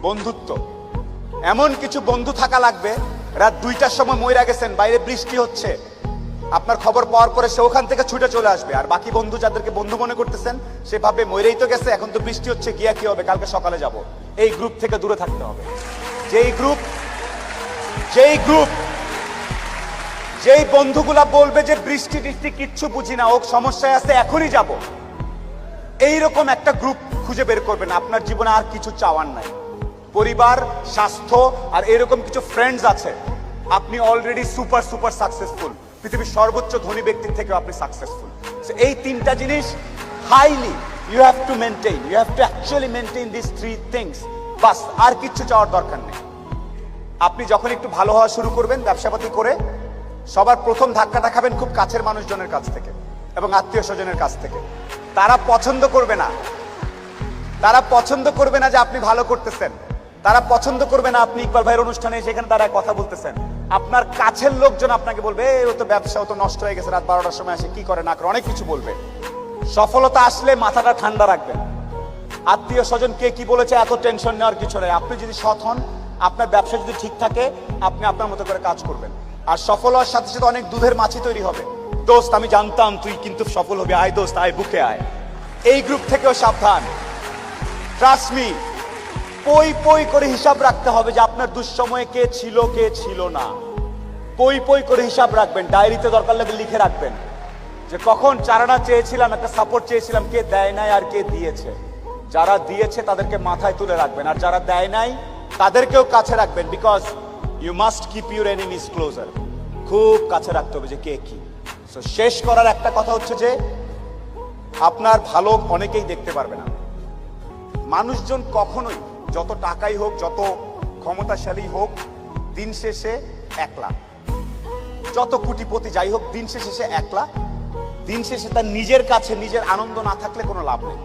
বন্ধুত্ব। এমন কিছু বন্ধু থাকা লাগবে, রাত 2টার সময় মইরা গেছেন, বাইরে বৃষ্টি হচ্ছে, আপনার খবর পাওয়ার পরে সে ওখান থেকে ছুটে চলে আসবে। আর বাকি বন্ধু যাদেরকে বন্ধু মনে করতেছেন, সে ভাবে মইরেই তো গেছে, এখন তো বৃষ্টি হচ্ছে, গিয়া কি হবে, কালকে সকালে যাব। এই গ্রুপ থেকে দূরে থাকতে হবে। যেই বন্ধুগুলা বলবে যে বৃষ্টি টিষ্টি কিচ্ছু বুঝি না, ও সমস্যায় আছে, এখনই যাব, এইরকম একটা গ্রুপ খুঁজে বের করবেন। আপনার জীবনে আর কিছু চাওয়ার নাই, পরিবার, স্বাস্থ্য আর এরকম কিছু ফ্রেন্ডস আছে, আপনি অলরেডি সুপার সুপার সাকসেসফুল। পৃথিবীর সর্বোচ্চ ধনী ব্যক্তির থেকে আপনি সাকসেসফুল। এই তিনটা জিনিস highly you have to maintain, you have to actually maintain this 3 things. বাস, আর কিচ্ছু চাওয়ার দরকার নেই। আপনি যখন একটু ভালো হওয়া শুরু করবেন ব্যবসাপাতি করে, সবার প্রথম ধাক্কাটা খাবেন খুব কাছের মানুষজনের কাছ থেকে এবং আত্মীয় স্বজনের কাছ থেকে। তারা পছন্দ করবে না, তারা পছন্দ করবে না যে আপনি ভালো করতেছেন, তারা পছন্দ করবে না আপনি ইকবাল ভাইয়ের অনুষ্ঠানে সেখানে তারা কথা বলতেছেন। আপনার কাছের লোকজন আপনাকে বলবে, ও তো ব্যবসা, ও তো নষ্ট হয়ে গেছে, রাত 12টার সময় আসে, কি করে না করে, অনেক কিছু বলবে। সফলতা আসলে মাথাটা ঠান্ডা রাখবেন। আত্মীয় স্বজন কে কি বলেছে এত টেনশন নেওয়ার কিছু নেই। আপনি যদি সৎ হন, আপনার ব্যবসা যদি ঠিক থাকে, আপনি আপনার মতো করে কাজ করবেন। আর সফল হওয়ার সাথে সাথে অনেক দুধের মাছি তৈরি হবে। দোস্ত, আমি জানতাম তুই কিন্তু সফল হবি, আয় দোস্ত, আয় বুকে আয়। এই গ্রুপ থেকেও সাবধান। ট্রাস্ট মি, পই পই করে হিসাব রাখতে হবে যে আপনার দুঃসময়ে কে ছিল কে ছিল না। পই পই করে হিসাব রাখবেন, ডায়েরিতে দরকার লাগলে লিখে রাখবেন যে কখন চারানা চেয়েছিলাম, একটা সাপোর্ট চেয়েছিলাম, কে দেয় নাই আর কে দিয়েছে। যারা দিয়েছে তাদেরকে মাথায় তুলে রাখবেন, আর যারা দেয় নাই তাদেরকেও কাছে রাখবেন। Because you must keep your enemies closer. খুব কাছে রাখতে হবে যে কে কি। সো শেষ করার একটা কথা হচ্ছে যে আপনার ভালো অনেকেই দেখতে পারবে না। মানুষজন কখনোই, যত টাকাই হোক, যত ক্ষমতাশালী হোক, দিন শেষে একলা। যত কোটিপতি যাই হোক, দিন শেষে সে একলা। দিন শেষে তার নিজের কাছে নিজের আনন্দ না থাকলে কোনো লাভ নেই।